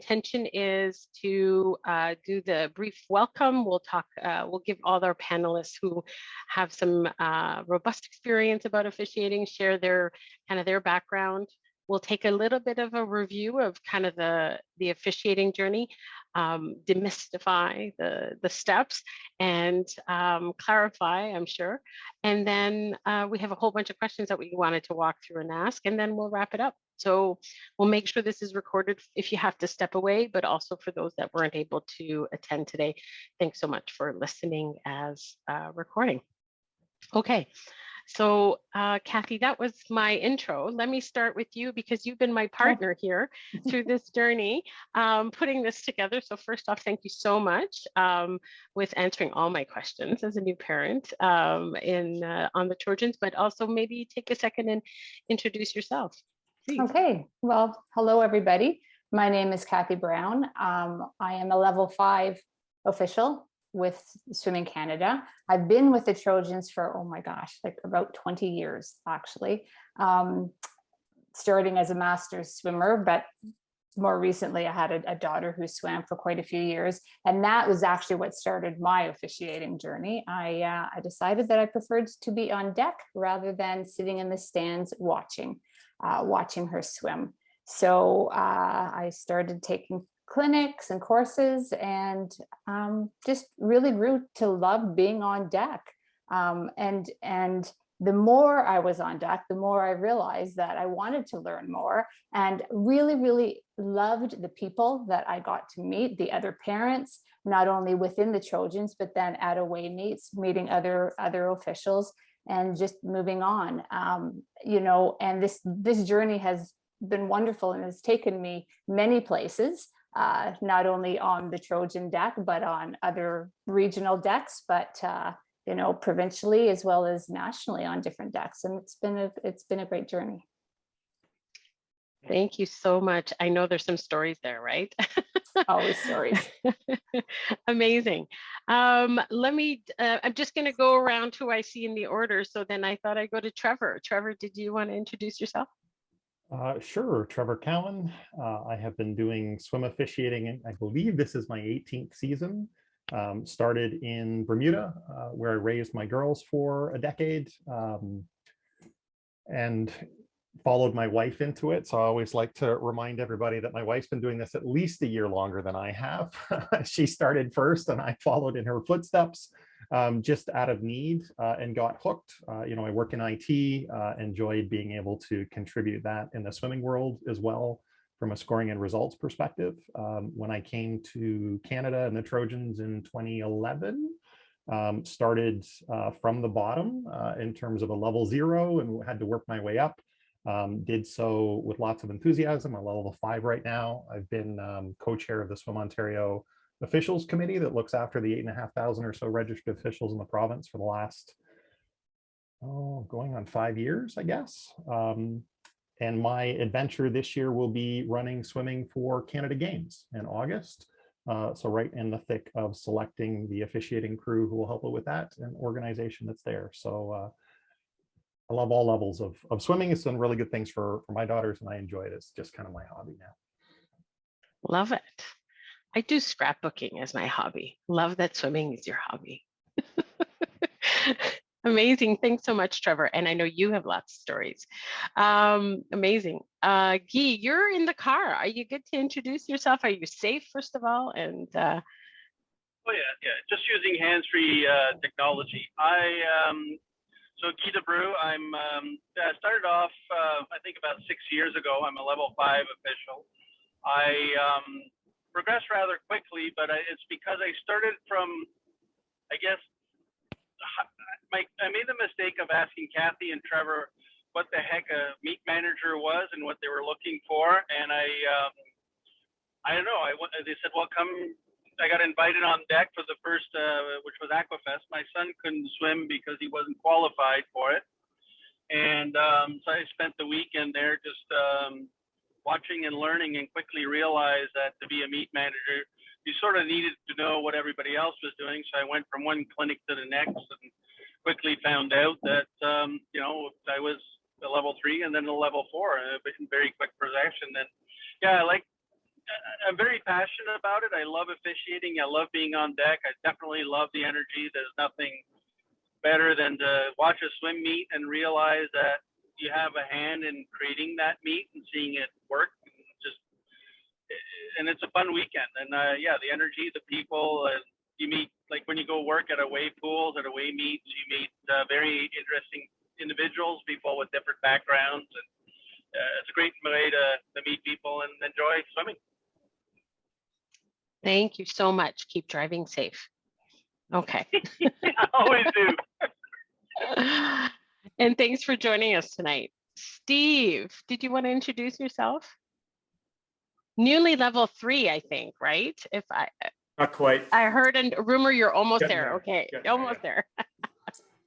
intention is to do the brief welcome. We'll give all our panelists who have some robust experience about officiating, share their background. We'll take a little bit of a review of kind of the officiating journey, demystify the steps, and clarify, I'm sure. And then we have a whole bunch of questions that we wanted to walk through and ask, and then we'll wrap it up. So we'll make sure this is recorded if you have to step away, but also for those that weren't able to attend today. Thanks so much for listening as recording. Okay. So Kathy, that was my intro. Let me start with you because you've been my partner here through this journey, putting this together. So first off, thank you so much with answering all my questions as a new parent on the Trojans, but also maybe take a second and introduce yourself, please. Okay, well, hello everybody. My name is Kathy Brown. I am a level 5 official with Swimming Canada. I've been with the Trojans for, oh my gosh, like about 20 years, actually. Starting as a master's swimmer, but more recently I had a daughter who swam for quite a few years. And that was actually what started my officiating journey. I decided that I preferred to be on deck rather than sitting in the stands watching her swim. So I started taking clinics and courses and just really grew to love being on deck. And the more I was on deck, the more I realized that I wanted to learn more and really, really loved the people that I got to meet, the other parents, not only within the Trojans, but then at away meets, meeting other officials and just moving on. You know, and this journey has been wonderful and has taken me many places. Not only on the Trojan deck, but on other regional decks, but you know, provincially as well as nationally on different decks, and it's been a great journey. Thank you so much. I know there's some stories there, right? Always stories. Amazing. I'm just going to go around who I see in the order. So then I thought I'd go to Trevor. Trevor, did you want to introduce yourself? Sure, Trevor Cowan. I have been doing swim officiating. I believe this is my 18th season. Started in Bermuda, where I raised my girls for a decade, and followed my wife into it. So I always like to remind everybody that my wife's been doing this at least a year longer than I have. She started first and I followed in her footsteps, just out of need, and got hooked. You know, I work in IT, enjoyed being able to contribute that in the swimming world as well from a scoring and results perspective. When I came to Canada and the Trojans in 2011, started from the bottom in terms of a level 0 and had to work my way up. Did so with lots of enthusiasm. I'm a level 5 right now. I've been co-chair of the Swim Ontario Officials Committee that looks after the 8,500 or so registered officials in the province for the last, going on 5 years, I guess. And my adventure this year will be running swimming for Canada Games in August. So right in the thick of selecting the officiating crew who will help with that and organization that's there. So I love all levels of swimming. It's done really good things for my daughters and I enjoy it. It's just kind of my hobby now. Love it. I do scrapbooking as my hobby. Love that swimming is your hobby. Amazing. Thanks so much, Trevor. And I know you have lots of stories. Amazing. Guy, you're in the car. Are you good to introduce yourself? Are you safe, first of all? And Oh, yeah. Just using hands-free technology. So Guy DeBrew, I started off, I think about 6 years ago. I'm a level 5 official. I progressed rather quickly, but it's because I started from, I guess, I made the mistake of asking Kathy and Trevor what the heck a meet manager was and what they were looking for. And I don't know, they said, well, come, I got invited on deck for the first, which was Aquafest. My son couldn't swim because he wasn't qualified for it. And so I spent the weekend there just watching and learning, and quickly realized that to be a meet manager, you sort of needed to know what everybody else was doing. So I went from one clinic to the next and quickly found out that, you know, I was a level 3 and then a level 4 in very quick progression. And yeah, I like I'm very passionate about it. I love officiating. I love being on deck. I definitely love the energy. There's nothing better than to watch a swim meet and realize that you have a hand in creating that meet and seeing it work. And it's a fun weekend. And yeah, the energy, the people, you meet, like when you go work at away pools, at away meets, you meet very interesting individuals, people with different backgrounds. And it's a great way to meet people and enjoy swimming. Thank you so much. Keep driving safe. Okay. I always do. And thanks for joining us tonight. Steve, did you want to introduce yourself? Newly level 3, I think, right? If Not quite. I heard a rumor you're almost Getting there. there. Okay, Getting almost there, there.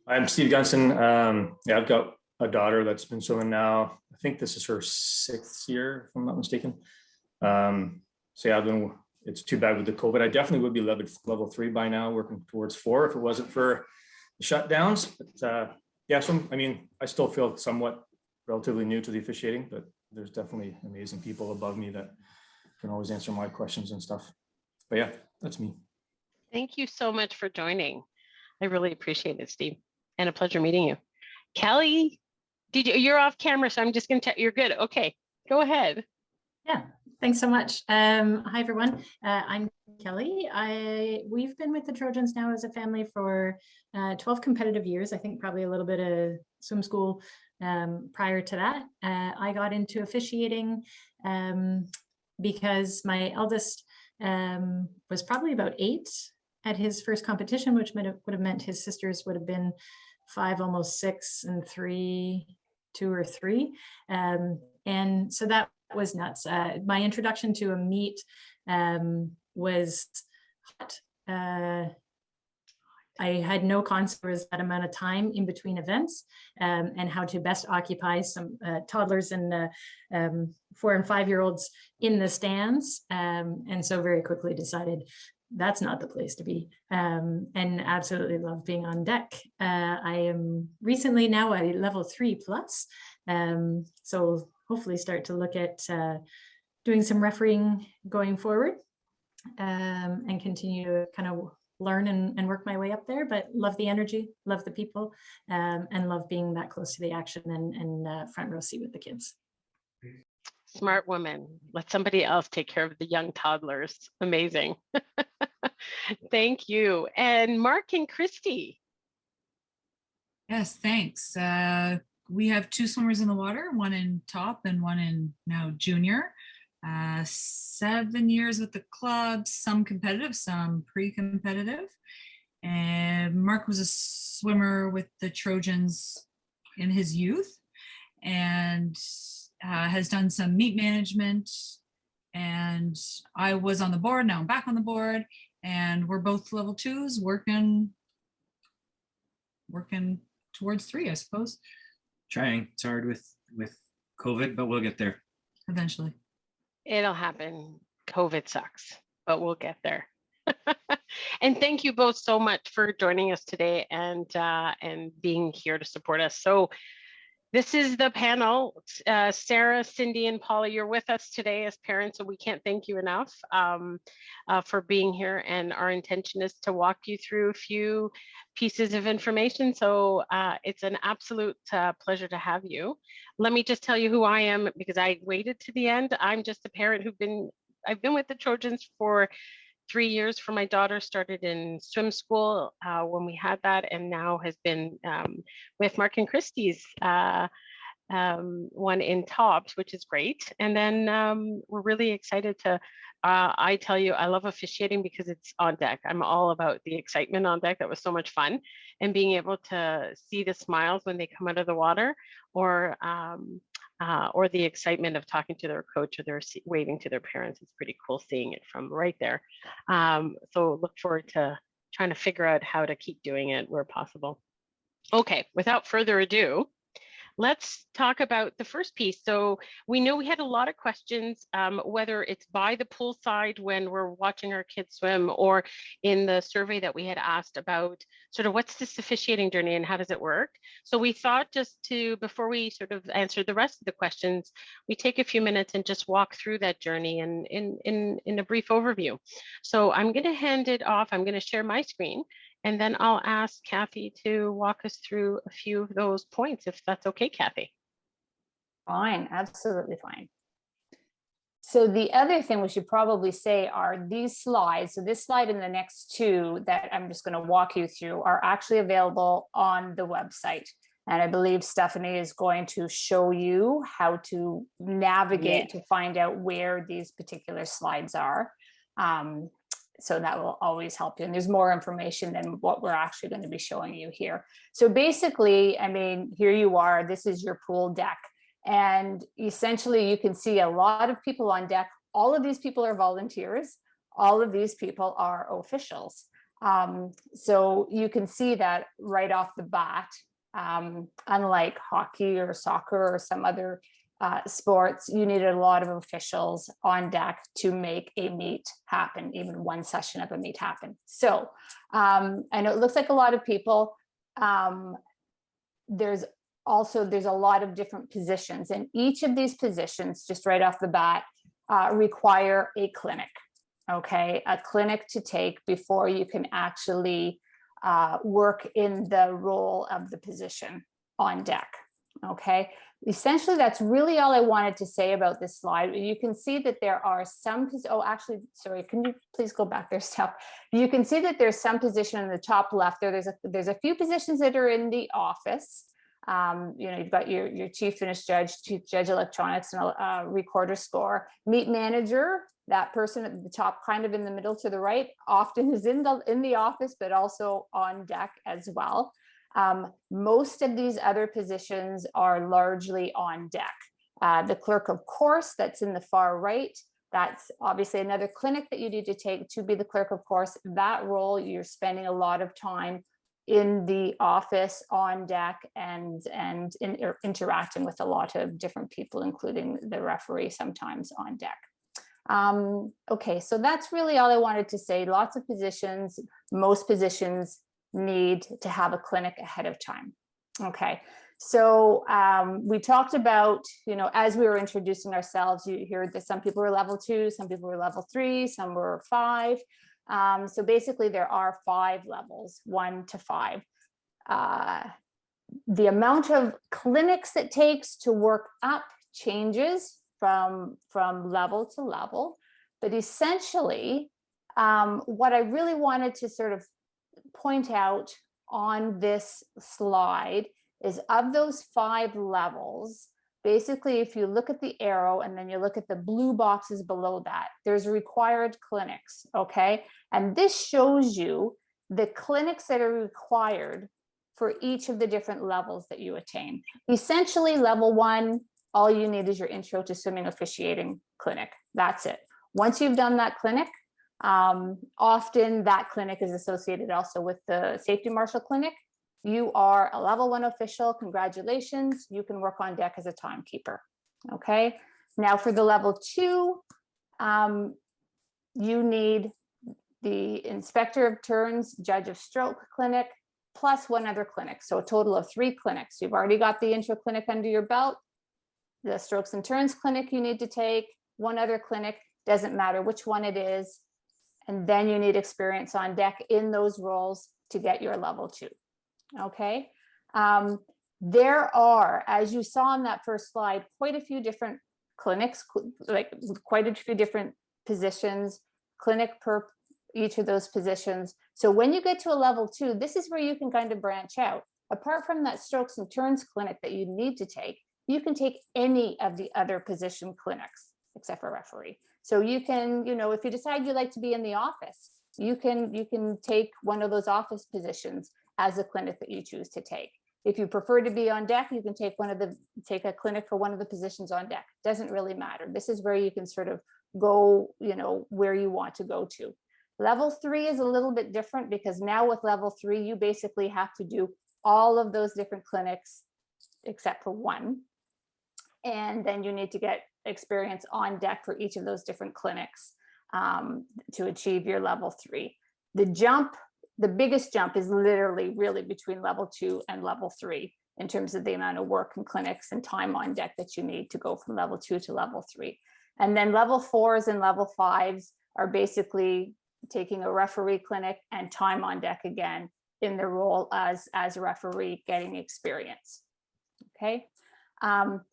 I'm Steve Gunson. Yeah, I've got a daughter that's been swimming now. I think this is her 6th year, if I'm not mistaken. So yeah, it's too bad with the COVID. I definitely would be level 3 by now, working towards 4 if it wasn't for the shutdowns. But yeah, so I mean, I still feel somewhat relatively new to the officiating, but there's definitely amazing people above me that can always answer my questions and stuff. But yeah, that's me. Thank you so much for joining. I really appreciate it, Steve, and a pleasure meeting you. Kelly, you're off camera, so I'm just going to tell you're good. Okay, go ahead. Yeah, thanks so much. Hi, everyone. I'm Kelly. We've been with the Trojans now as a family for 12 competitive years. I think probably a little bit of swim school prior to that. I got into officiating because my eldest was probably about 8 at his first competition, which would have meant his sisters would have been 5, almost 6, and 3, 2 or 3. And so that was nuts. My introduction to a meet was hot. I had no concept of that amount of time in between events and how to best occupy some toddlers and 4 and 5-year-olds in the stands. And so very quickly decided that's not the place to be, and absolutely love being on deck. I am recently now a level 3 plus. So hopefully start to look at doing some refereeing going forward and continue to kind of learn and work my way up there, but love the energy, love the people, and love being that close to the action and front row seat with the kids. Smart woman. Let somebody else take care of the young toddlers. Amazing. Thank you. And Mark and Christy. Yes, thanks. We have 2 swimmers in the water, one in top and one in now junior. 7 years with the club, some competitive, some pre-competitive. And Mark was a swimmer with the Trojans in his youth and has done some meet management. And I was on the board, now I'm back on the board, and we're both level 2s working towards 3, I suppose. Trying. It's hard with COVID, but we'll get there Eventually. It'll happen. COVID sucks, but we'll get there. And thank you both so much for joining us today and being here to support us. So this is the panel. Sarah, Cindy, and Paula, you're with us today as parents, so we can't thank you enough for being here. And our intention is to walk you through a few pieces of information. So it's an absolute pleasure to have you. Let me just tell you who I am because I waited to the end. I'm just a parent I've been with the Trojans for 3 years. For my daughter, started in swim school when we had that, and now has been with Mark and Christie's one in tops, which is great. And then we're really excited to, I tell you, I love officiating because it's on deck. I'm all about the excitement on deck. That was so much fun. And being able to see the smiles when they come out of the water, or the excitement of talking to their coach, or they're waving to their parents. It's pretty cool seeing it from right there. So look forward to trying to figure out how to keep doing it where possible. Okay, without further ado, let's talk about the first piece. So we know we had a lot of questions, whether it's by the pool side when we're watching our kids swim, or in the survey that we had asked about sort of what's this officiating journey and how does it work? So we thought just to, before we sort of answer the rest of the questions, we take a few minutes and just walk through that journey and in a brief overview. So I'm going to hand it off. I'm going to share my screen, and then I'll ask Kathy to walk us through a few of those points, if that's okay, Kathy. Fine, absolutely fine. So the other thing we should probably say are these slides. So this slide and the next two that I'm just going to walk you through are actually available on the website. And I believe Stephanie is going to show you how to navigate to find out where these particular slides are. So that will always help you. And there's more information than what we're actually going to be showing you here. So basically, I mean, here you are, this is your pool deck. And essentially you can see a lot of people on deck. All of these people are volunteers. All of these people are officials. So you can see that right off the bat, unlike hockey or soccer or some other sports, you needed a lot of officials on deck to make a meet happen, even one session of a meet happen. So I know it looks like a lot of people. There's a lot of different positions, and each of these positions, just right off the bat, require a clinic. Okay, a clinic to take before you can actually work in the role of the position on deck. Okay, essentially that's really all I wanted to say about this slide. You can see that there are some, oh actually, sorry, can you please go back there, Steph? You can see that there's some position in the top left there. There's a few positions that are in the office. You know, you've got your chief finish judge, chief judge electronics, and a recorder score. Meet manager, that person at the top, kind of in the middle to the right, often is in the office, but also on deck as well. Most of these other positions are largely on deck. The clerk of course, that's in the far right, that's obviously another clinic that you need to take to be the clerk of course. That role, you're spending a lot of time in the office on deck and interacting with a lot of different people, including the referee sometimes on deck. Okay, so that's really all I wanted to say. Lots of positions, most positions need to have a clinic ahead of time. Okay, so we talked about, you know, as we were introducing ourselves, you heard that some people were level 2, some people were level 3, some were 5. So basically there are 5 levels, 1 to 5. The amount of clinics it takes to work up changes from level to level, but essentially what I really wanted to sort of point out on this slide is, of those 5 levels, basically if you look at the arrow and then you look at the blue boxes below that, there's required clinics. Okay, and this shows you the clinics that are required for each of the different levels that you attain. Essentially level 1, all you need is your intro to swimming officiating clinic. That's it. Once you've done that clinic, often that clinic is associated also with the safety marshal clinic. You are a level 1 official. Congratulations. You can work on deck as a timekeeper. Okay. Now for the level 2, you need the inspector of turns, judge of stroke clinic, plus 1 other clinic. So a total of 3 clinics. You've already got the intro clinic under your belt. The strokes and turns clinic you need to take, 1 other clinic, doesn't matter which one it is. And then you need experience on deck in those roles to get your level 2. Okay. There are, as you saw on that first slide, quite a few different clinics, like quite a few different positions, clinic per each of those positions. So when you get to a level 2, this is where you can kind of branch out. Apart from that strokes and turns clinic that you need to take, you can take any of the other position clinics except for referee. So you can, you know, if you decide you like to be in the office, you can take one of those office positions as a clinic that you choose to take. If you prefer to be on deck, you can take a clinic for one of the positions on deck. Doesn't really matter. This is where you can sort of go, you know, where you want to go to. Level 3 is a little bit different, because now with level 3, you basically have to do all of those different clinics except for one. And then you need to get experience on deck for each of those different clinics to achieve your level 3. The biggest jump is literally really between level 2 and level 3 in terms of the amount of work and clinics and time on deck that you need to go from level 2 to level 3. And then level 4s and level 5s are basically taking a referee clinic and time on deck again in the role as a referee, getting experience. Okay.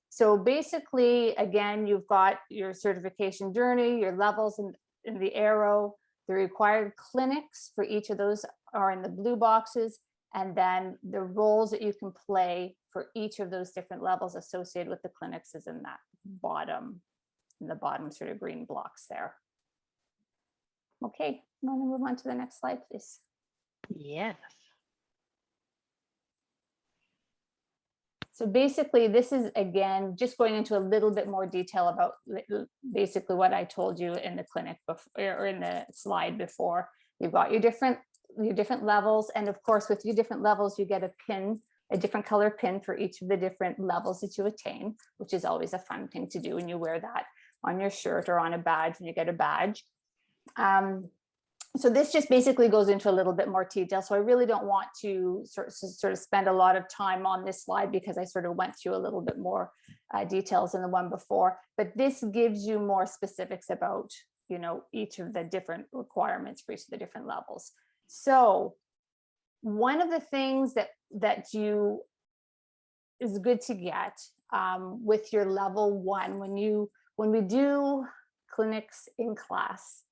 So basically, again, you've got your certification journey, your levels in the arrow. The required clinics for each of those are in the blue boxes, and then the roles that you can play for each of those different levels associated with the clinics is in that bottom sort of green blocks there. Okay, I'm going to move on to the next slide, please. Yes. So basically, this is, again, just going into a little bit more detail about basically what I told you in the clinic before, or in the slide before. You've got your different levels. And of course, with your different levels, you get a pin, a different color pin for each of the different levels that you attain, which is always a fun thing to do when you wear that on your shirt or on a badge when you get a badge. So this just basically goes into a little bit more detail. So I really don't want to sort of spend a lot of time on this slide because I sort of went through a little bit more details in the one before, but this gives you more specifics about, you know, each of the different requirements for each of the different levels. So one of the things that you is good to get with your level 1, when we do clinics in class,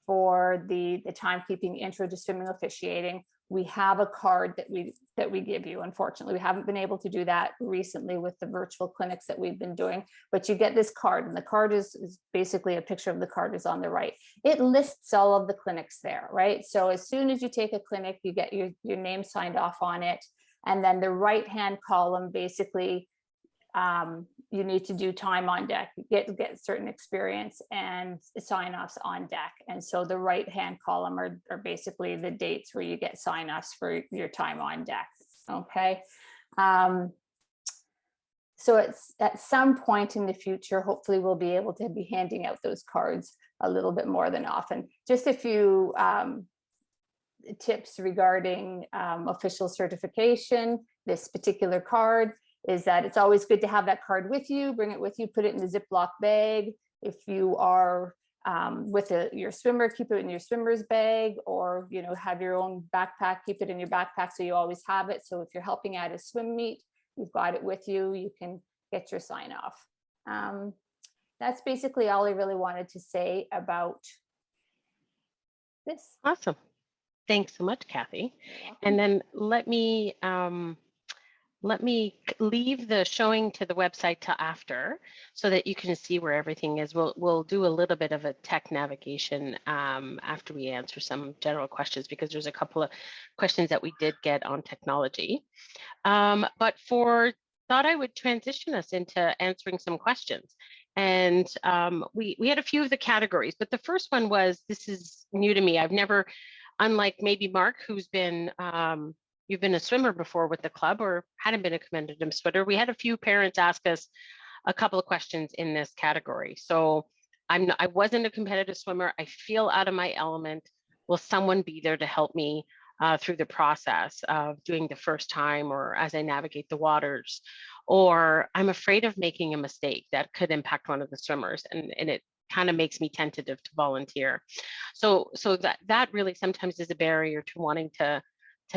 for the timekeeping intro to swimming officiating, we have a card that we give you. Unfortunately, we haven't been able to do that recently with the virtual clinics that we've been doing, but you get this card, and the card is basically a picture of the card is on the right. It lists all of the clinics there, right? So as soon as you take a clinic, you get your name signed off on it. And then the right-hand column, basically, you need to do time on deck, get certain experience and sign-offs on deck. And so the right-hand column are basically the dates where you get sign-offs for your time on deck. Okay. So it's at some point in the future, hopefully we'll be able to be handing out those cards a little bit more than often. Just a few tips regarding official certification. This particular card is that it's always good to have that card with you, bring it with you, put it in the Ziploc bag. If you are with your swimmer, keep it in your swimmer's bag, or, you know, have your own backpack, keep it in your backpack so you always have it. So if you're helping at a swim meet, you've got it with you, you can get your sign off. That's basically all I really wanted to say about this. Awesome. Thanks so much, Kathy. And then let me leave the showing to the website till after so that you can see where everything is. We'll do a little bit of a tech navigation after we answer some general questions, because there's a couple of questions that we did get on technology. But thought I would transition us into answering some questions. And we had a few of the categories, but the first one was, this is new to me. I've never, unlike maybe Mark, who's been you've been a swimmer before with the club or hadn't been a competitive swimmer. We had a few parents ask us a couple of questions in this category. So I wasn't a competitive swimmer. I feel out of my element. Will someone be there to help me through the process of doing the first time, or as I navigate the waters? Or I'm afraid of making a mistake that could impact one of the swimmers, and it kind of makes me tentative to volunteer. So that really sometimes is a barrier to wanting to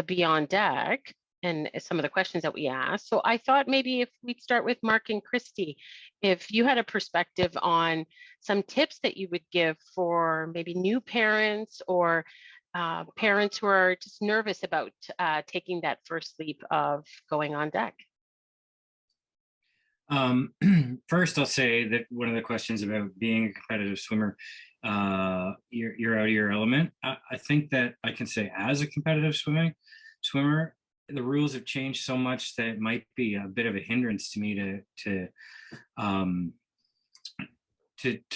be on deck, and some of the questions that we asked. So I thought maybe if we'd start with Mark and Christy, if you had a perspective on some tips that you would give for maybe new parents or parents who are just nervous about taking that first leap of going on deck. First, I'll say that one of the questions about being a competitive swimmer, you're out of your element. I think that I can say, as a competitive swimmer, the rules have changed so much that it might be a bit of a hindrance to me to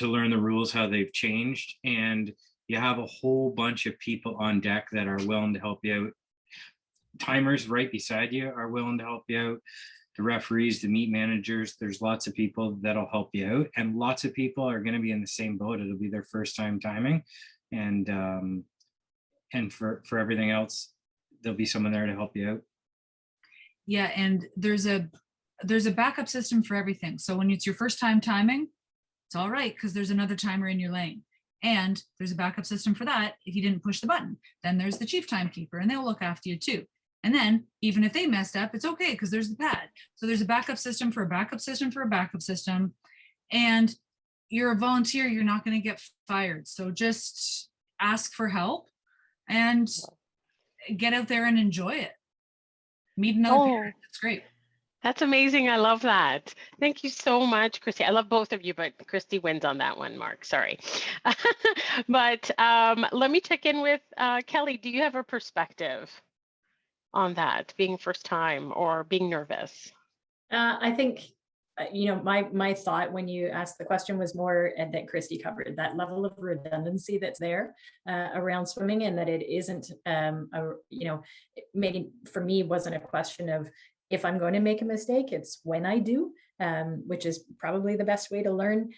learn the rules, how they've changed. And you have a whole bunch of people on deck that are willing to help you out. Timers right beside you are willing to help you out. the referees, the meet managers. There's lots of people that'll help you out, and lots of people are going to be in the same boat. It'll be their first time timing, and for everything else, there'll be someone there to help you out. Yeah, and there's a backup system for everything. So when it's your first time timing, it's all right because there's another timer in your lane. And there's a backup system for that if you didn't push the button. Then there's the chief timekeeper, and they'll look after you too. And then even if they messed up, it's okay because there's the pad. So there's a backup system for a backup system for a backup system. And you're a volunteer, you're not going to get fired. So just ask for help and get out there and enjoy it. Meet another parent. It's great. That's amazing. I love that. Thank you so much, Christy. I love both of you, but Christy wins on that one, Mark. Sorry. But let me check in with Kelly. Do you have a perspective on that, being first time or being nervous? I think, my thought when you asked the question was more, and that Christy covered, that level of redundancy that's there around swimming, and that it isn't, maybe for me wasn't a question of if I'm going to make a mistake, it's when I do, which is probably the best way to learn,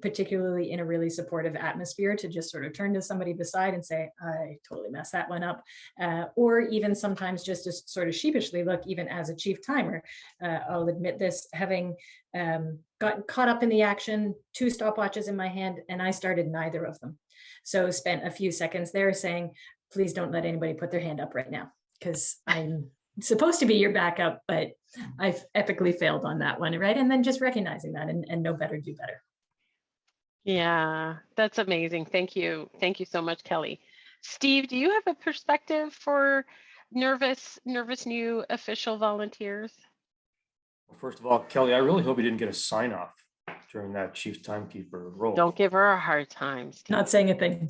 particularly in a really supportive atmosphere, to just sort of turn to somebody beside and say, I totally messed that one up. Or even sometimes just to sort of sheepishly look, even as a chief timer, I'll admit this, having gotten caught up in the action, 2 stopwatches in my hand, and I started neither of them. So spent a few seconds there saying, please don't let anybody put their hand up right now, because I'm supposed to be your backup, but I've epically failed on that one, right? And then just recognizing that and know better, do better. Yeah, that's amazing. Thank you. Thank you so much, Kelly. Steve, do you have a perspective for nervous new official volunteers? Well, first of all, Kelly, I really hope you didn't get a sign off during that chief timekeeper role. Don't give her a hard time, Steve. Not saying a thing.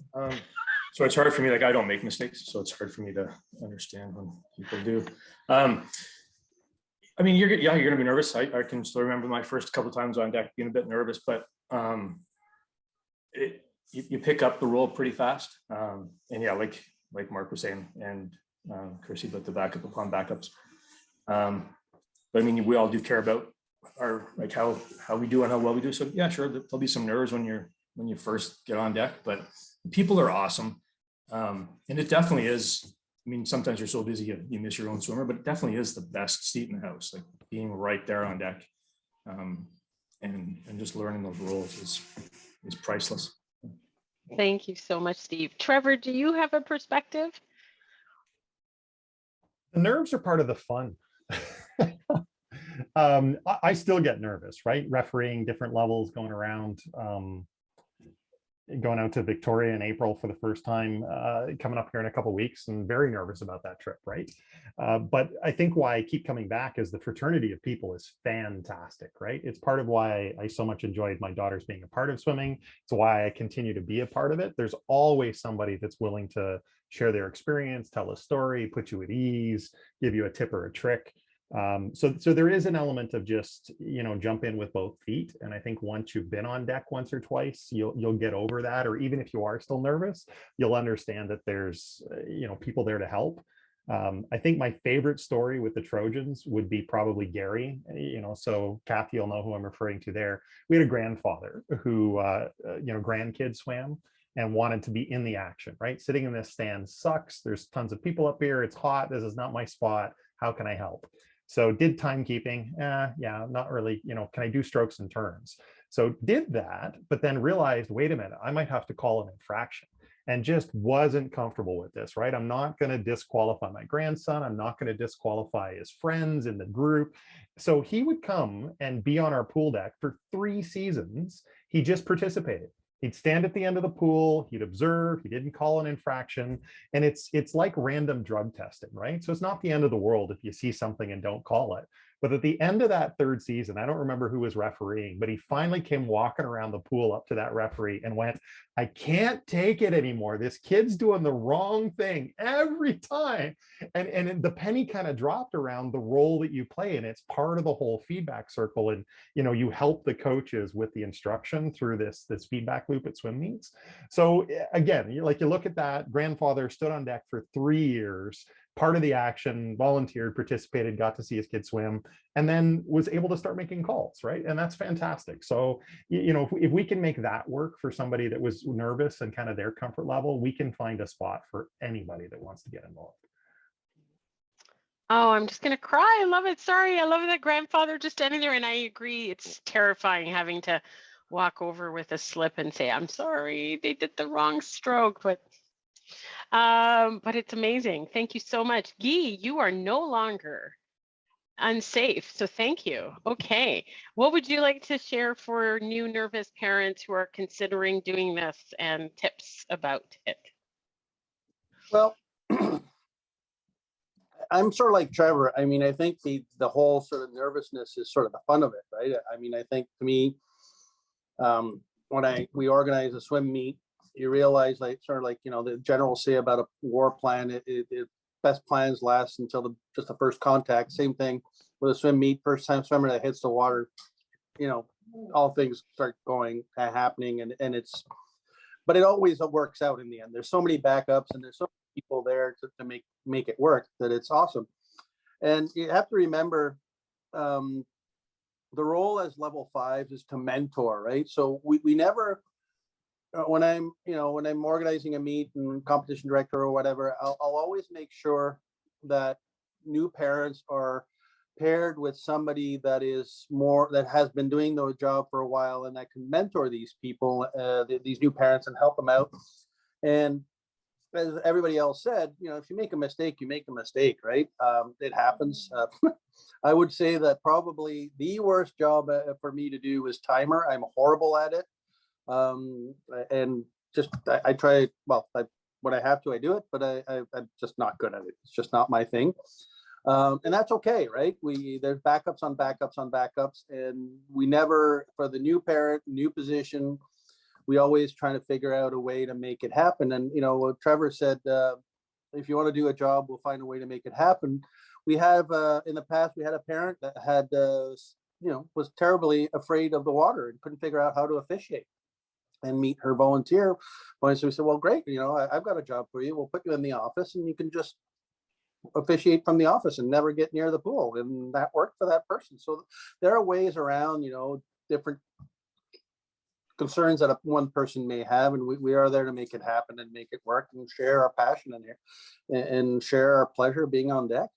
So it's hard for me, like I don't make mistakes, so it's hard for me to understand when people do. I mean, you're gonna be nervous. I can still remember my first couple of times on deck being a bit nervous, but you pick up the role pretty fast. And yeah, like Mark was saying, and Chrissy about the backup upon backups. But I mean, we all do care about our how we do and how well we do. So yeah, sure, there'll be some nerves when you first get on deck, but people are awesome. And it definitely is. I mean, sometimes you're so busy you miss your own swimmer, but it definitely is the best seat in the house. Like being right there on deck, and just learning those roles is priceless. Thank you so much, Steve. Trevor, do you have a perspective? The nerves are part of the fun. I still get nervous, right? Refereeing different levels, going around. Going out to Victoria in April for the first time, coming up here in a couple of weeks, and very nervous about that trip, right? But I think why I keep coming back is the fraternity of people is fantastic, right? It's part of why I so much enjoyed my daughters being a part of swimming. It's why I continue to be a part of it. There's always somebody that's willing to share their experience, tell a story, put you at ease, give you a tip or a trick. So there is an element of just, jump in with both feet. And I think once you've been on deck once or twice, you'll get over that. Or even if you are still nervous, you'll understand that there's, people there to help. I think my favorite story with the Trojans would be probably Gary, so Kathy will know who I'm referring to there. We had a grandfather who, grandkids swam and wanted to be in the action, right? Sitting in this stand sucks. There's tons of people up here. It's hot. This is not my spot. How can I help? So did timekeeping, yeah, not really, can I do strokes and turns? So did that, but then realized, wait a minute, I might have to call an infraction, and just wasn't comfortable with this, right? I'm not going to disqualify my grandson. I'm not going to disqualify his friends in the group. So he would come and be on our pool deck for 3 seasons. He just participated. He'd stand at the end of the pool, he'd observe, he didn't call an infraction. And it's like random drug testing, right? So it's not the end of the world if you see something and don't call it. But at the end of that 3rd season, I don't remember who was refereeing, but he finally came walking around the pool up to that referee and went, I can't take it anymore. This kid's doing the wrong thing every time. And the penny kind of dropped around the role that you play. And it's part of the whole feedback circle. And, you help the coaches with the instruction through this feedback loop at swim meets. So again, you look at that, grandfather stood on deck for 3 years, part of the action, volunteered, participated, got to see his kid swim, and then was able to start making calls, right? And that's fantastic. So, you know, if we can make that work for somebody that was nervous and kind of their comfort level, we can find a spot for anybody that wants to get involved. Oh, I'm just gonna cry. I love it. Sorry, I love that grandfather just standing there, and I agree. It's terrifying having to walk over with a slip and say, "I'm sorry, they did the wrong stroke," but it's amazing. Thank you so much. Guy, you are no longer unsafe, so thank you. Okay, what would you like to share for new nervous parents who are considering doing this and tips about it? Well, I'm sort of like Trevor. I mean, I think the whole sort of nervousness is sort of the fun of it, right? I mean, I think to me, when we organize a swim meet, you realize, like, sort of like, you know, the generals say about a war plan, it best plans last until just the first contact. Same thing with a swim meet. First time swimmer that hits the water, you know, all things start happening, and but it always works out in the end. There's so many backups, and there's so many people there to make it work, that it's awesome. And you have to remember, the role as level 5 is to mentor, right? So we never, when I'm organizing a meet and competition director or whatever, I'll always make sure that new parents are paired with somebody that has been doing the job for a while, and that can mentor these people, these new parents, and help them out. And as everybody else said, you know, if you make a mistake, you make a mistake, right? It happens. I would say that probably the worst job for me to do is timer. I'm horrible at it. And just, I try, well, when I have to, I do it, but I'm just not good at it. It's just not my thing. And that's okay, right? There's backups on backups on backups, and we never, for the new parent, new position, we always try to figure out a way to make it happen. And, you know, what Trevor said, if you want to do a job, we'll find a way to make it happen. We have, in the past, we had a parent that had, you know, was terribly afraid of the water and couldn't figure out how to officiate and meet her volunteer. So we said, well, great, you know, I've got a job for you. We'll put you in the office, and you can just officiate from the office and never get near the pool. And that worked for that person. So there are ways around, you know, different concerns that one person may have, and we are there to make it happen and make it work, and share our passion in here, and share our pleasure being on deck.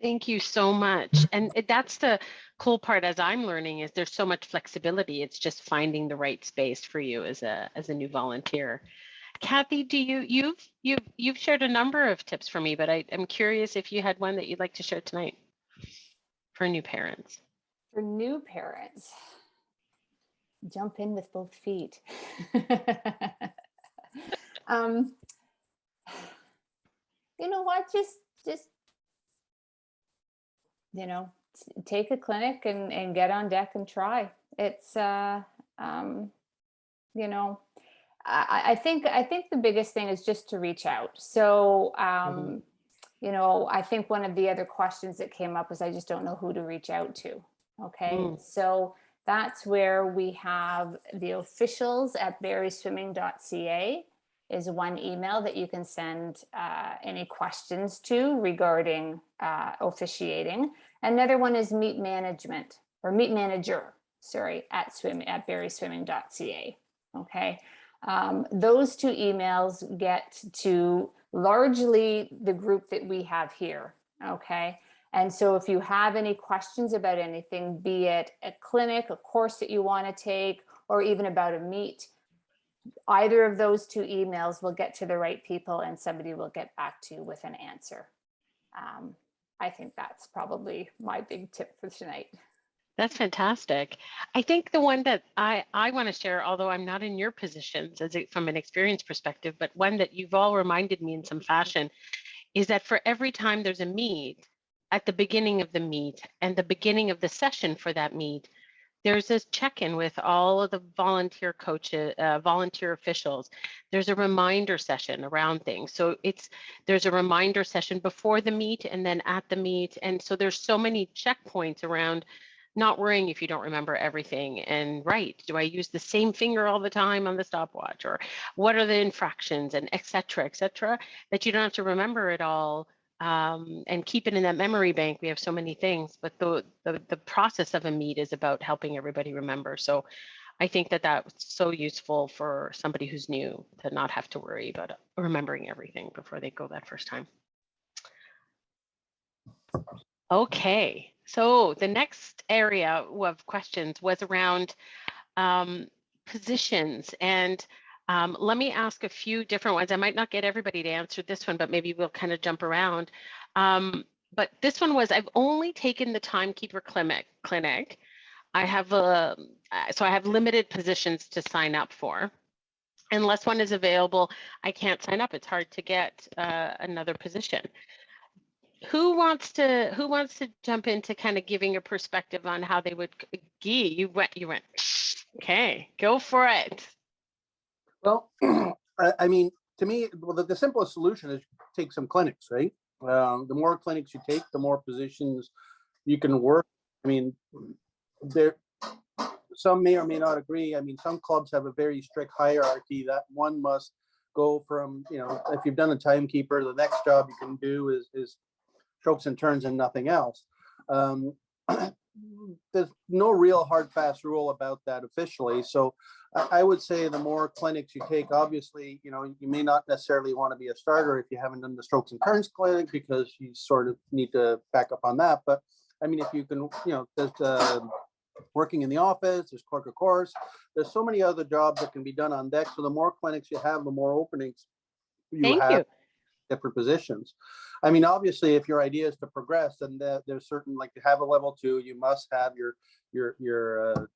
Thank you so much. And that's the cool part, as I'm learning, is there's so much flexibility. It's just finding the right space for you as a new volunteer. Kathy, you've shared a number of tips for me, but I'm curious if you had one that you'd like to share tonight for new parents. For new parents, jump in with both feet. You know what? Just you know, take a clinic and get on deck and try. It's you know, I think the biggest thing is just to reach out. So you know, I think one of the other questions that came up was, I just don't know who to reach out to. Okay, so that's where we have the officials at barryswimming.ca is one email that you can send any questions to regarding officiating. Another one is meet manager at barryswimming.ca. Okay, those two emails get to largely the group that we have here. Okay. And so if you have any questions about anything, be it a clinic, a course that you want to take, or even about a meet, either of those two emails will get to the right people, and somebody will get back to you with an answer. I think that's probably my big tip for tonight. That's fantastic. I think the one that I want to share, although I'm not in your positions from an experience perspective, but one that you've all reminded me in some fashion, is that for every time there's a meet, at the beginning of the meet and the beginning of the session for that meet, there's a check-in with all of the volunteer coaches, volunteer officials. There's a reminder session around things. So there's a reminder session before the meet and then at the meet. And so there's so many checkpoints around not worrying if you don't remember everything. And right, do I use the same finger all the time on the stopwatch, or what are the infractions, and et cetera, that you don't have to remember it all and keep it in that memory bank. We have so many things, but the process of a meet is about helping everybody remember. So I think that that's so useful for somebody who's new to not have to worry about remembering everything before they go that first time. Okay, so the next area of questions was around positions, and let me ask a few different ones. I might not get everybody to answer this one, but maybe we'll kind of jump around. But this one was, I've only taken the timekeeper clinic. I have so I have limited positions to sign up for. Unless one is available, I can't sign up. It's hard to get another position. Who wants to jump into kind of giving a perspective on how they would? Guy, you went. Okay, go for it. Well, I mean, to me, well, the simplest solution is take some clinics, right? The more clinics you take, the more positions you can work. I mean, some may or may not agree. I mean, some clubs have a very strict hierarchy that one must go from, you know, if you've done a timekeeper, the next job you can do is strokes and turns and nothing else. There's no real hard fast rule about that officially. So I would say the more clinics you take, obviously, you know, you may not necessarily want to be a starter if you haven't done the strokes and turns clinic, because you sort of need to back up on that. But I mean, if you can, you know, there's working in the office, there's clerk of course, there's so many other jobs that can be done on deck. So the more clinics you have, the more openings you have. Different positions. I mean, obviously, if your idea is to progress, then there's certain, like, to have a level 2, you must have your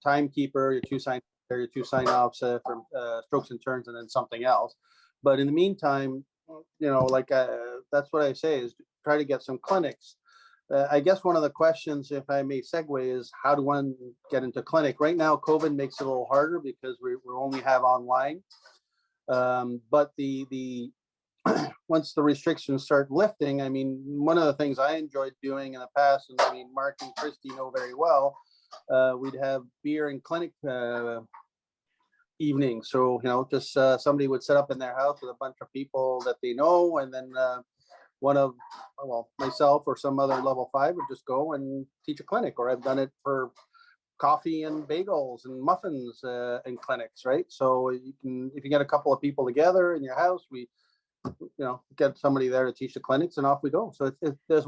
timekeeper, your two sign offs from strokes and turns, and then something else. But in the meantime, you know, like that's what I say is try to get some clinics. I guess one of the questions, if I may segue, is how do one get into clinic? Right now, COVID makes it a little harder because we only have online. But the once the restrictions start lifting, I mean, one of the things I enjoyed doing in the past, and I mean, Mark and Christy know very well, we'd have beer and clinic evenings. So, you know, just somebody would set up in their house with a bunch of people that they know, and then one of, well, myself or some other level 5 would just go and teach a clinic. Or I've done it for coffee and bagels and muffins in clinics, right? So you can, if you get a couple of people together in your house, we, you know, get somebody there to teach the clinics, and off we go. So there's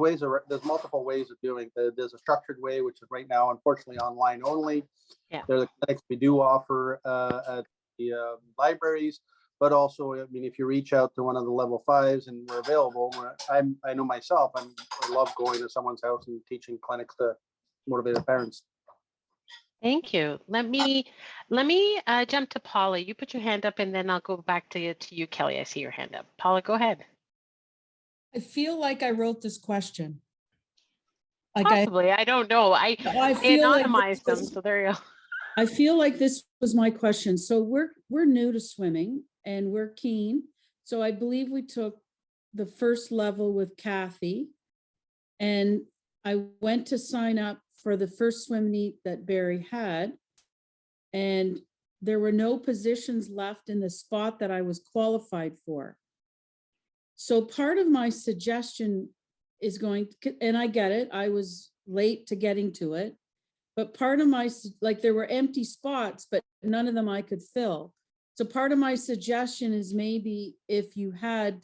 multiple ways of doing it. There's a structured way, which is right now, unfortunately, online only. Yeah. There's the clinics we do offer at the libraries, but also, I mean, if you reach out to one of the level 5s and we're available, I know myself, I love going to someone's house and teaching clinics to motivated parents. Thank you. Let me jump to Paula. You put your hand up, and then I'll go back to you, Kelly. I see your hand up. Paula, go ahead. I feel like I wrote this question. Like Possibly, I don't know. I feel anonymized them, so there you go. I feel like this was my question. So we're new to swimming and we're keen. So I believe we took the first level with Kathy, and I went to sign up for the first swim meet that Barry had, and there were no positions left in the spot that I was qualified for. So part of my suggestion is going to, and I get it, I was late to getting to it, but part of my, like, there were empty spots, but none of them I could fill. So part of my suggestion is maybe if you had,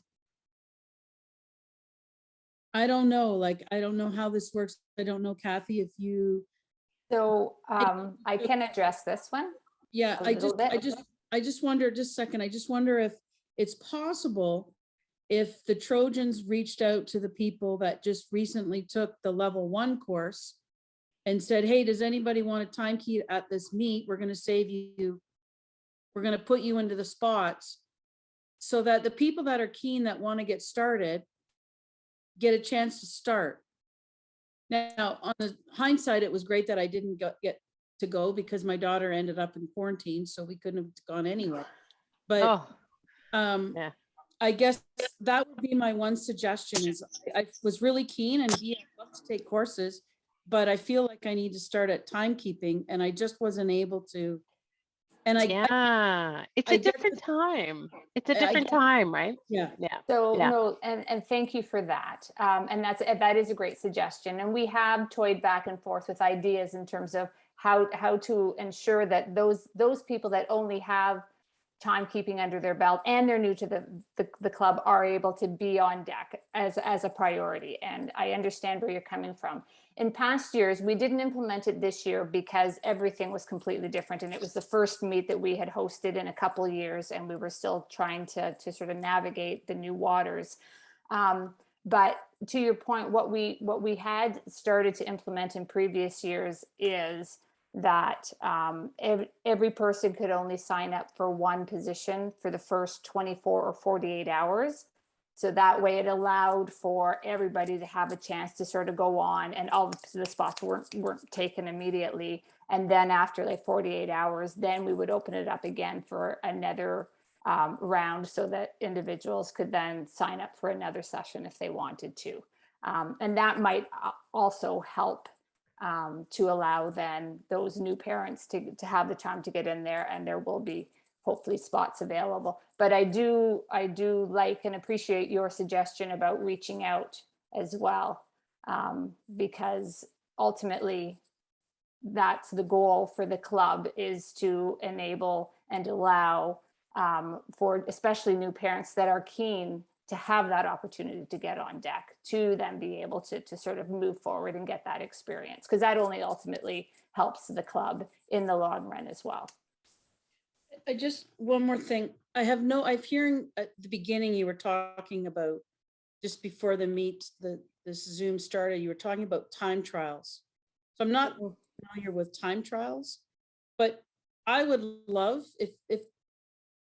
I don't know, like, I don't know how this works. I don't know, Kathy, if you. So I can address this one. Yeah, I just wonder, just a second, I just wonder if it's possible if the Trojans reached out to the people that just recently took the level 1 course and said, hey, does anybody want a time key at this meet? We're going to save you. We're going to put you into the spots, so that the people that are keen that want to get started get a chance to start. Now, on the hindsight, it was great that I didn't get to go because my daughter ended up in quarantine, so we couldn't have gone anywhere. But yeah. I guess that would be my one suggestion is I was really keen, and I'd love to take courses. but I feel like I need to start at timekeeping, and I just wasn't able to. And Yeah, it's I a get different time. It's a I different get- time, right? yeah. Yeah. So Yeah. no, and thank you for that. And that is a great suggestion. And we have toyed back and forth with ideas in terms of how to ensure that those people that only have timekeeping under their belt and they're new to the club are able to be on deck as a priority. And I understand where you're coming from. In past years, we didn't implement it this year because everything was completely different. And it was the first meet that we had hosted in a couple of years, and we were still trying to sort of navigate the new waters. But to your point, what we had started to implement in previous years is that every person could only sign up for one position for the first 24 or 48 hours. So that way it allowed for everybody to have a chance to sort of go on, and all the spots weren't taken immediately. And then after like 48 hours, then we would open it up again for another round, so that individuals could then sign up for another session if they wanted to. And that might also help to allow then those new parents to have the time to get in there, and there will be hopefully spots available. But I do like and appreciate your suggestion about reaching out as well, because ultimately that's the goal for the club, is to enable and allow for especially new parents that are keen to have that opportunity to get on deck, to then be able to sort of move forward and get that experience, because that only ultimately helps the club in the long run as well. I just, one more thing. I'm hearing at the beginning, you were talking about, just before the meet, this Zoom started, you were talking about time trials. So I'm not familiar with time trials, but I would love if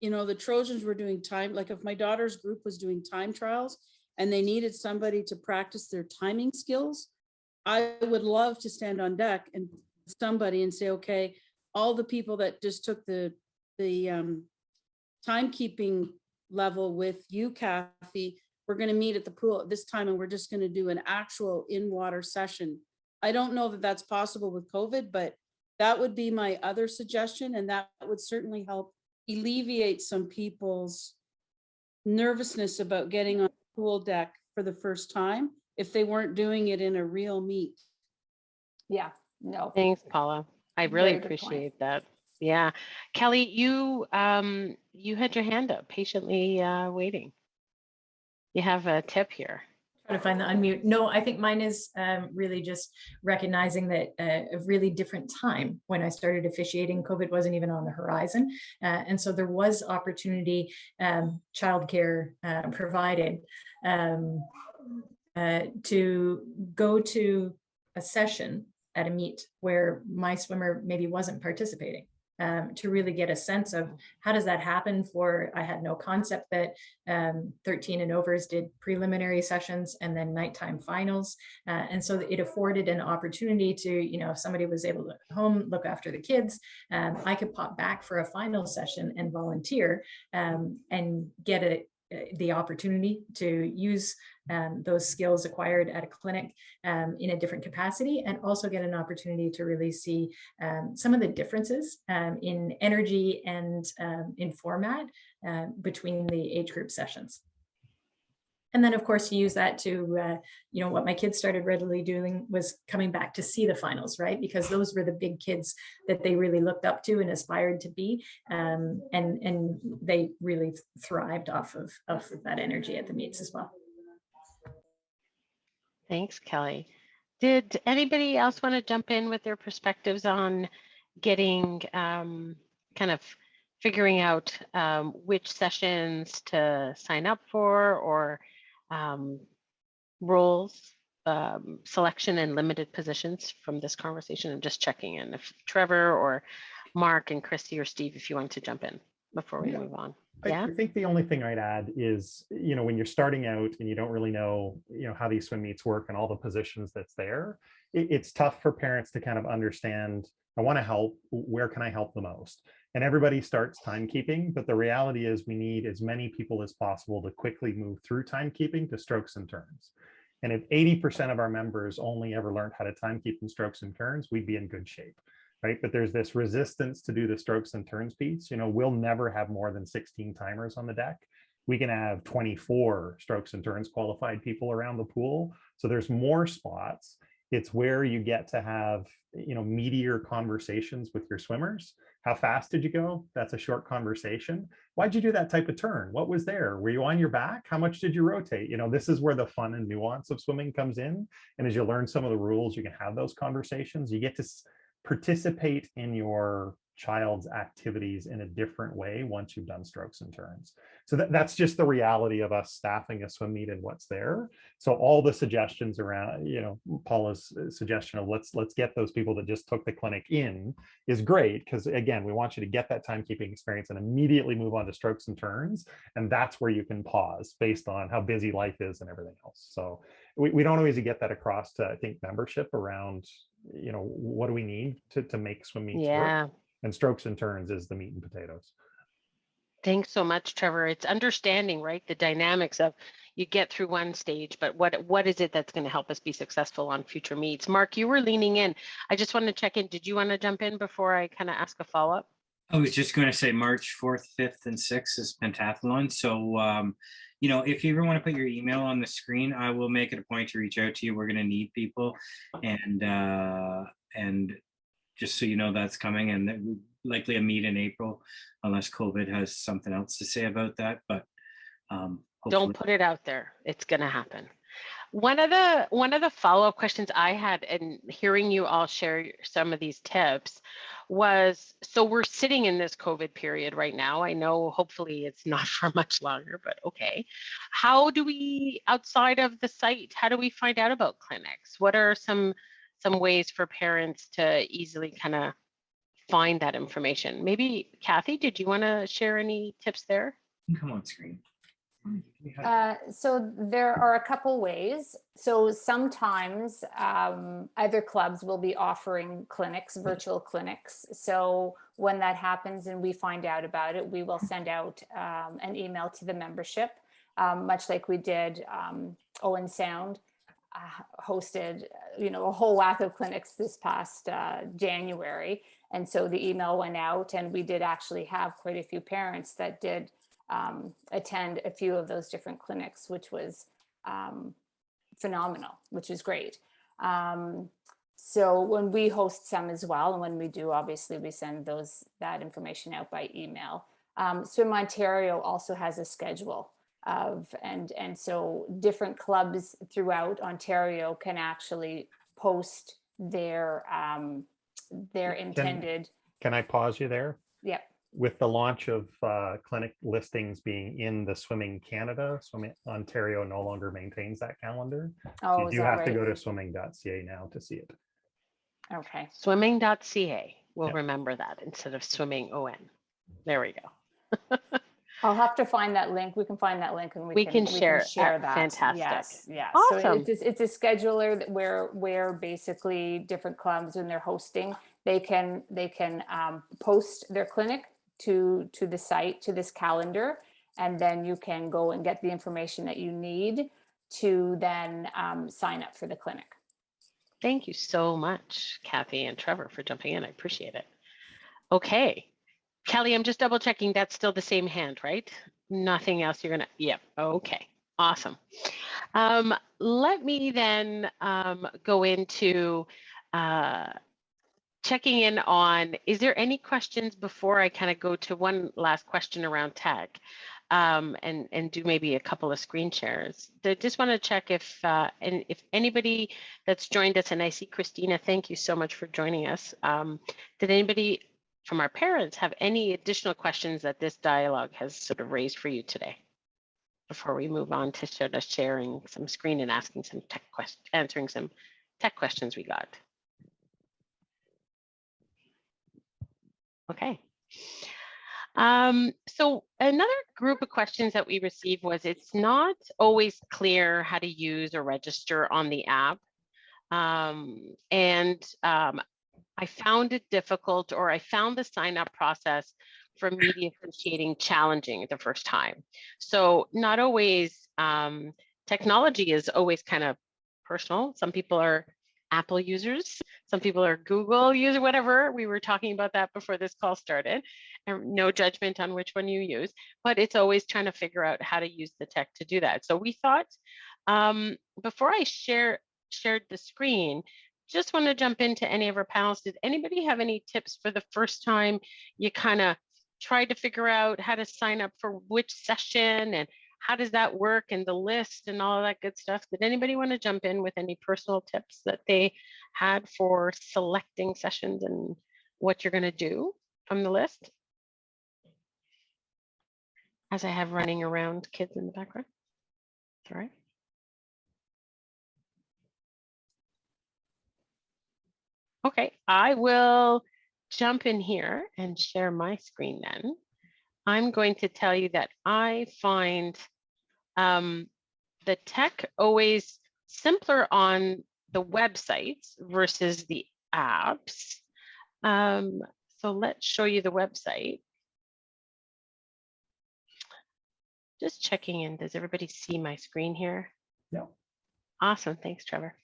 the Trojans were doing time, like if my daughter's group was doing time trials and they needed somebody to practice their timing skills, I would love to stand on deck and somebody and say, okay, all the people that just took the timekeeping level with you, Kathy, we're going to meet at the pool at this time, and we're just going to do an actual in-water session. I don't know that that's possible with COVID, but that would be my other suggestion, and that would certainly help alleviate some people's nervousness about getting on the pool deck for the first time if they weren't doing it in a real meet. Yeah, no. Thanks, Paula. I really Very good point. appreciate that. Yeah. Kelly, you had your hand up, patiently waiting. You have a tip here. Trying to find the unmute. No, I think mine is really just recognizing that a really different time. When I started officiating, COVID wasn't even on the horizon. And so there was opportunity, childcare provided, to go to a session at a meet where my swimmer maybe wasn't participating. To really get a sense of how does that happen. I had no concept that 13 and overs did preliminary sessions and then nighttime finals. And so it afforded an opportunity to, if somebody was able to at home, look after the kids, I could pop back for a final session and volunteer and get the opportunity to use those skills acquired at a clinic in a different capacity, and also get an opportunity to really see some of the differences in energy and in format between the age group sessions. And then, of course, you use that to, what my kids started readily doing was coming back to see the finals, right? Because those were the big kids that they really looked up to and aspired to be. And they really thrived off of that energy at the meets as well. Thanks, Kelly. Did anybody else want to jump in with their perspectives on getting kind of figuring out which sessions to sign up for, or roles, selection and limited positions from this conversation? I'm just checking in if Trevor or Mark and Christy or Steve, if you want to jump in before we move on. Yeah. I think the only thing I'd add is, when you're starting out and you don't really know, how these swim meets work and all the positions that's there, it's tough for parents to kind of understand, I want to help, where can I help the most? And everybody starts timekeeping, but the reality is we need as many people as possible to quickly move through timekeeping to strokes and turns. And if 80% of our members only ever learned how to time keep in strokes and turns, we'd be in good shape, right? But there's this resistance to do the strokes and turns piece. You know, we'll never have more than 16 timers on the deck. We can have 24 strokes and turns qualified people around the pool. So there's more spots. It's where you get to have, you know, meatier conversations with your swimmers. How fast did you go? That's a short conversation. Why'd you do that type of turn? What was there? Were you on your back? How much did you rotate? You know, this is where the fun and nuance of swimming comes in. And as you learn some of the rules, you can have those conversations. You get to participate in your child's activities in a different way once you've done strokes and turns. So that's just the reality of us staffing a swim meet and what's there. So all the suggestions around, you know, Paula's suggestion of let's get those people that just took the clinic in is great, because again, we want you to get that timekeeping experience and immediately move on to strokes and turns. And that's where you can pause based on how busy life is and everything else. So we don't always get that across to, I think, membership around, you know, what do we need to make swim meets work? And strokes and turns is the meat and potatoes. Thanks so much, Trevor. It's understanding, right, the dynamics of you get through one stage, but what is it that's going to help us be successful on future meets? Mark, you were leaning in. I just want to check in. Did you want to jump in before I kind of ask a follow-up? I was just going to say March 4th, 5th, and 6th is pentathlon. So, you know, if you ever want to put your email on the screen, I will make it a point to reach out to you. We're going to need people, and just so you know, that's coming, and that likely a meet in April, unless COVID has something else to say about that. But don't put it out there. It's going to happen. One of the follow-up questions I had, and hearing you all share some of these tips, was, so we're sitting in this COVID period right now. I know hopefully it's not for much longer, but okay. How do we, outside of the site, how do we find out about clinics? What are some ways for parents to easily kind of find that information? Maybe Kathy, did you want to share any tips there? Come on screen. So there are a couple ways. So sometimes other clubs will be offering clinics, virtual clinics. So when that happens and we find out about it, we will send out an email to the membership, much like we did Owen Sound hosted, you know, a whole whack of clinics this past January. And so the email went out, and we did actually have quite a few parents that did attend a few of those different clinics, which was phenomenal, which is great. So when we host some as well, and when we do, obviously we send that information out by email. Swim Ontario also has a schedule of, and so different clubs throughout Ontario can actually post their intended. Can I pause you there? Yep. With the launch of clinic listings being in the Swimming Canada, Swimming Ontario no longer maintains that calendar. Oh, so you do have to go to swimming.ca now to see it. Okay. Swimming.ca. We'll Yep. remember that instead of swimming ON. There we go. I'll have to find that link. We can find that link, and we can share that. Fantastic. Yes, yes. Awesome. So it's a scheduler that where basically different clubs, when they're hosting, they can post their clinic to the site, to this calendar, and then you can go and get the information that you need to then sign up for the clinic. Thank you so much, Kathy and Trevor, for jumping in. I appreciate it. Okay. Kelly, I'm just double checking. That's still the same hand, right? Nothing else you're gonna, yep. Okay, awesome. Let me then go into checking in on, is there any questions before I kind of go to one last question around tech and do maybe a couple of screen shares? I just want to check if anybody that's joined us, and I see Christina, thank you so much for joining us. Did anybody from our parents have any additional questions that this dialogue has sort of raised for you today before we move on to sort of sharing some screen and asking some tech questions, answering some tech questions we got? Okay. So another group of questions that we received was, it's not always clear how to use or register on the app. I found it difficult, or I found the sign up process for media officiating challenging the first time. So not always, technology is always kind of personal. Some people are Apple users. Some people are Google users, whatever. We were talking about that before this call started. And no judgment on which one you use, but it's always trying to figure out how to use the tech to do that. So we thought before I shared the screen, just want to jump into any of our panels. Did anybody have any tips for the first time you kind of tried to figure out how to sign up for which session and how does that work and the list and all of that good stuff? Did anybody want to jump in with any personal tips that they had for selecting sessions and what you're going to do from the list? As I have running around kids in the background. All right. Okay, I will jump in here and share my screen then. I'm going to tell you that I find the tech always simpler on the websites versus the apps. So let's show you the website. Just checking in. Does everybody see my screen here? Yeah. Awesome. Thanks, Trevor.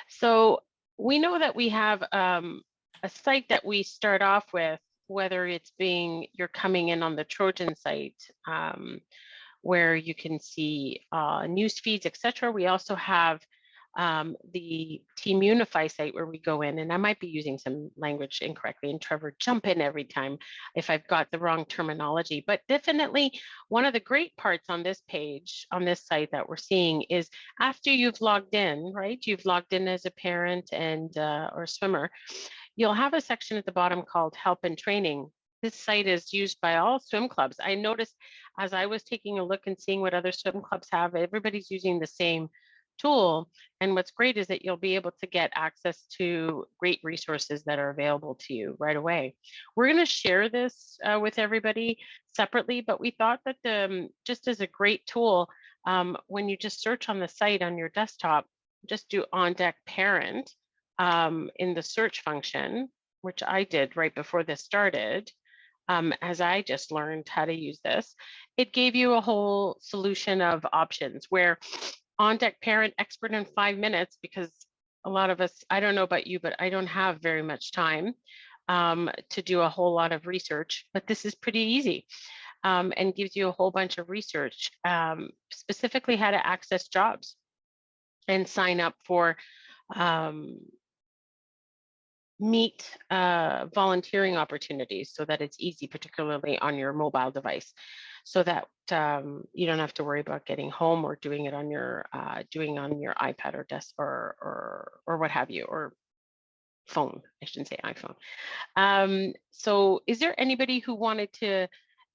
So we know that we have a site that we start off with, whether it's you're coming in on the Trojan site, where you can see news feeds, etc. We also have the Team Unify site where we go in, and I might be using some language incorrectly, and Trevor, jump in every time if I've got the wrong terminology. But definitely one of the great parts on this page, on this site that we're seeing is after you've logged in, right? You've logged in as a parent and or swimmer, you'll have a section at the bottom called Help and Training. This site is used by all swim clubs. I noticed as I was taking a look and seeing what other swim clubs have, everybody's using the same tool. And what's great is that you'll be able to get access to great resources that are available to you right away. We're going to share this with everybody separately, but we thought that just as a great tool, when you just search on the site on your desktop, just do On Deck Parent in the search function, which I did right before this started. As I just learned how to use this, it gave you a whole solution of options where On Deck Parent Expert in 5 minutes, because a lot of us, I don't know about you, but I don't have very much time to do a whole lot of research, but this is pretty easy and gives you a whole bunch of research, specifically how to access jobs and sign up for meet volunteering opportunities so that it's easy, particularly on your mobile device, so that you don't have to worry about getting home or doing it on your iPad or desk or what have you, or phone. I shouldn't say iPhone. So is there anybody who wanted to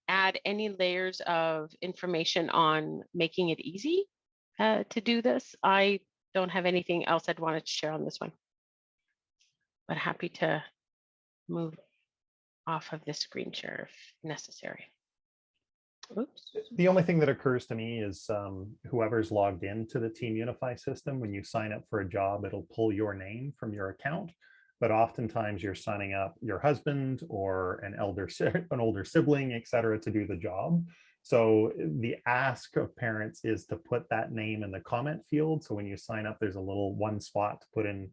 add any layers of information on making it easy to do this? I don't have anything else I'd wanted to share on this one, but happy to move off of this screen share if necessary. Oops. The only thing that occurs to me is whoever's logged into the Team Unify system, when you sign up for a job, it'll pull your name from your account. But oftentimes you're signing up your husband or an older sibling, et cetera, to do the job. So the ask of parents is to put that name in the comment field. So when you sign up, there's a little one spot to put in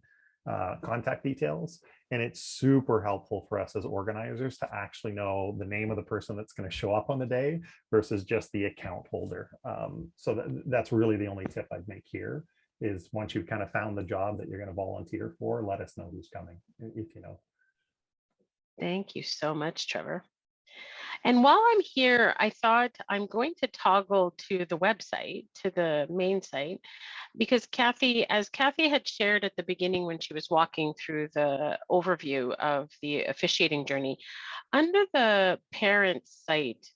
contact details. And it's super helpful for us as organizers to actually know the name of the person that's going to show up on the day versus just the account holder. So that's really the only tip I'd make here is once you've kind of found the job that you're going to volunteer for, let us know who's coming, if you know. Thank you so much, Trevor. And while I'm here, I thought I'm going to toggle to the website, to the main site, because Kathy, as Kathy had shared at the beginning when she was walking through the overview of the officiating journey, under the parent site,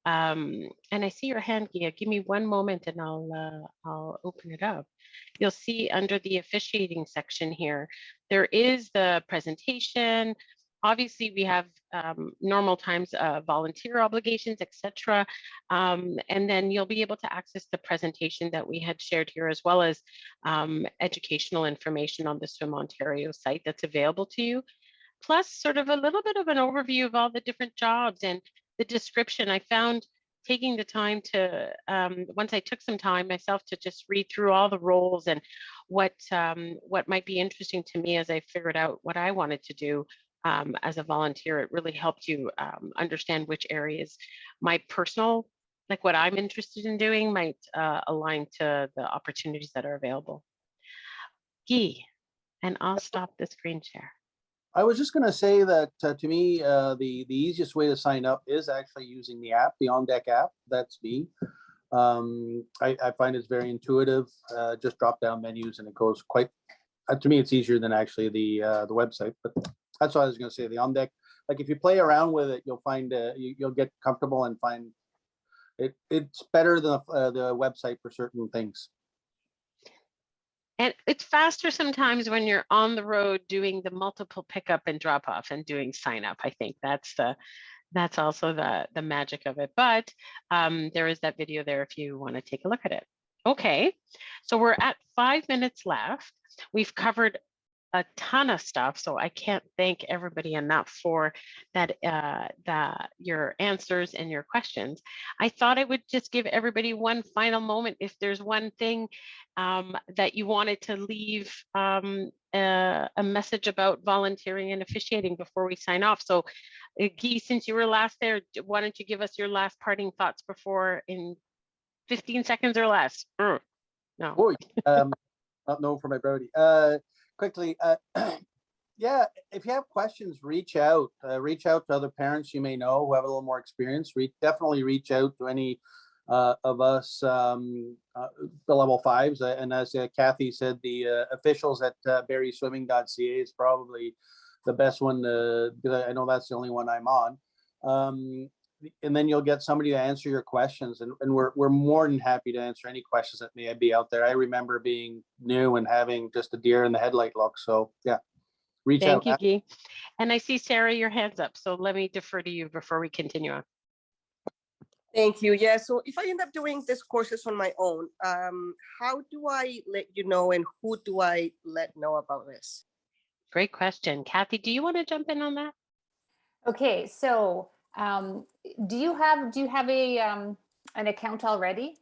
and I see your hand, Gia, give me one moment and I'll open it up. You'll see under the officiating section here, there is the presentation. Obviously, we have normal times, volunteer obligations, etc. And then you'll be able to access the presentation that we had shared here, as well as educational information on the Swim Ontario site that's available to you, plus sort of a little bit of an overview of all the different jobs and the description. I found taking the time to, once I took some time myself to just read through all the roles and what might be interesting to me as I figured out what I wanted to do as a volunteer, it really helped you understand which areas my personal, like what I'm interested in doing, might align to the opportunities that are available. Guy, and I'll stop the screen share. I was just going to say that to me, the easiest way to sign up is actually using the app, the On Deck app. That's me. I find it's very intuitive. Just drop down menus, and it goes quite. To me, it's easier than actually the website. But that's what I was going to say. The On Deck, like if you play around with it, you'll find you'll get comfortable and find it. It's better than the website for certain things. And it's faster sometimes when you're on the road doing the multiple pickup and drop off and doing sign up. I think that's also the magic of it. But there is that video there if you want to take a look at it. Okay, so we're at 5 minutes left. We've covered a ton of stuff, so I can't thank everybody enough for that, your answers and your questions. I thought I would just give everybody one final moment. If there's one thing that you wanted to leave a message about volunteering and officiating before we sign off. So Guy, since you were last there, why don't you give us your last parting thoughts before in 15 seconds or less? No. Oh, not known for my brevity. Quickly, yeah, if you have questions, reach out to other parents you may know who have a little more experience. Definitely reach out to any of us, the level 5s. And as Kathy said, the officials at barryswimming.ca is probably the best one because I know that's the only one I'm on. And then you'll get somebody to answer your questions, and we're more than happy to answer any questions that may be out there. I remember being new and having just a deer in the headlight look. So yeah, reach out. Thank you, Guy. And I see Sarah, your hand's up. So let me defer to you before we continue on. Thank you. Yeah. So if I end up doing these courses on my own, how do I let you know, and who do I let know about this? Great question. Kathy, do you want to jump in on that? Okay, so do you have a an account already?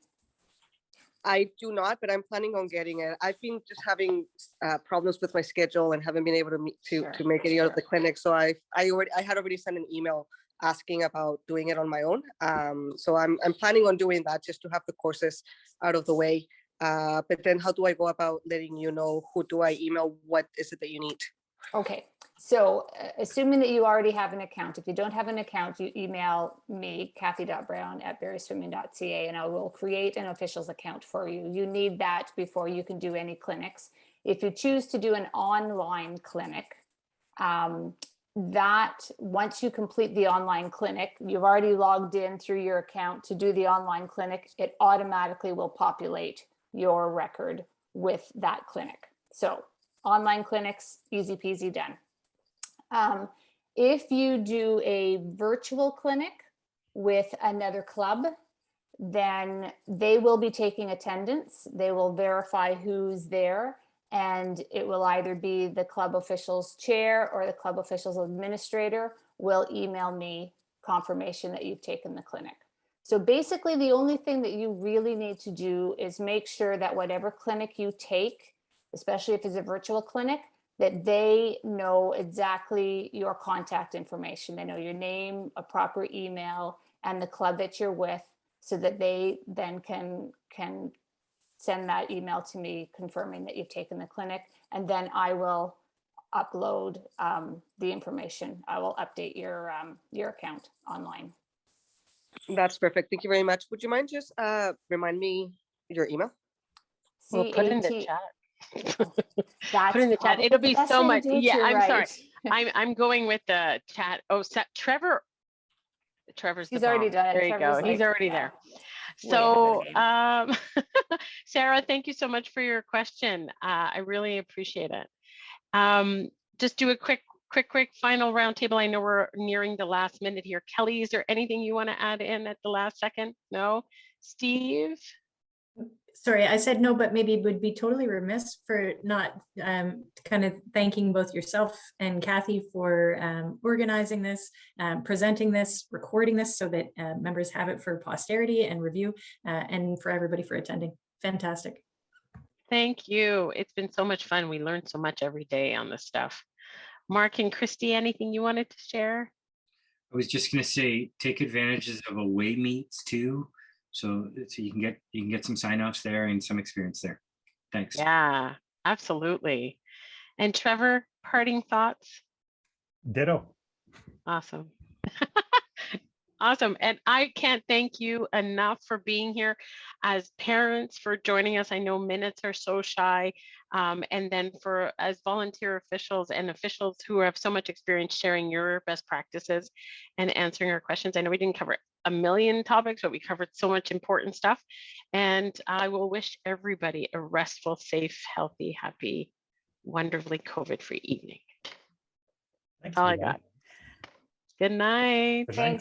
I do not, but I'm planning on getting it. I've been just having problems with my schedule and haven't been able to make it out of the clinic. So I had already sent an email asking about doing it on my own. So I'm planning on doing that just to have the courses out of the way. But then how do I go about letting you know? Who do I email? What is it that you need? Okay, so assuming that you already have an account, if you don't have an account, you email me, kathy.brown@barryswimming.ca, and I will create an officials account for you. You need that before you can do any clinics. If you choose to do an online clinic, that once you complete the online clinic, you've already logged in through your account to do the online clinic, it automatically will populate your record with that clinic. So online clinics, easy peasy done. If you do a virtual clinic with another club, then they will be taking attendance. They will verify who's there, and it will either be the club officials chair or the club officials administrator will email me confirmation that you've taken the clinic. So basically the only thing that you really need to do is make sure that whatever clinic you take, especially if it's a virtual clinic, that they know exactly your contact information. They know your name, a proper email, and the club that you're with, so that they then can send that email to me confirming that you've taken the clinic. And then I will upload the information. I will update your account online. That's perfect. Thank you very much. Would you mind just remind me your email? We'll put in the chat. That's put in the chat. It'll be so much. Yeah, I'm sorry. I'm going with the chat. Oh, Trevor's He's already done it. There you Trevor's go. He's already there. way So ahead of the Sarah, thank you so much for your question. I really appreciate it. Just do a quick final roundtable. I know we're nearing the last minute here. Kelly, is there anything you want to add in at the last second? No? Steve? Sorry, I said no, but maybe would be totally remiss for not kind of thanking both yourself and Kathy for organizing this, presenting this, recording this so that members have it for posterity and review, and for everybody for attending. Fantastic. Thank you. It's been so much fun. We learn so much every day on this stuff. Mark and Christy, anything you wanted to share? I was just going to say, take advantages of away meets too. So you can get some sign-offs there and some experience there. Thanks. Yeah, absolutely. And Trevor, parting thoughts? Ditto. Awesome. Awesome. And I can't thank you enough for being here, as parents, for joining us. I know minutes are so shy. And then for as volunteer officials and officials who have so much experience sharing your best practices and answering our questions. I know we didn't cover a million topics, but we covered so much important stuff. And I will wish everybody a restful, safe, healthy, happy, wonderfully COVID-free evening. Thanks, All I everybody. got. Good night. Good night.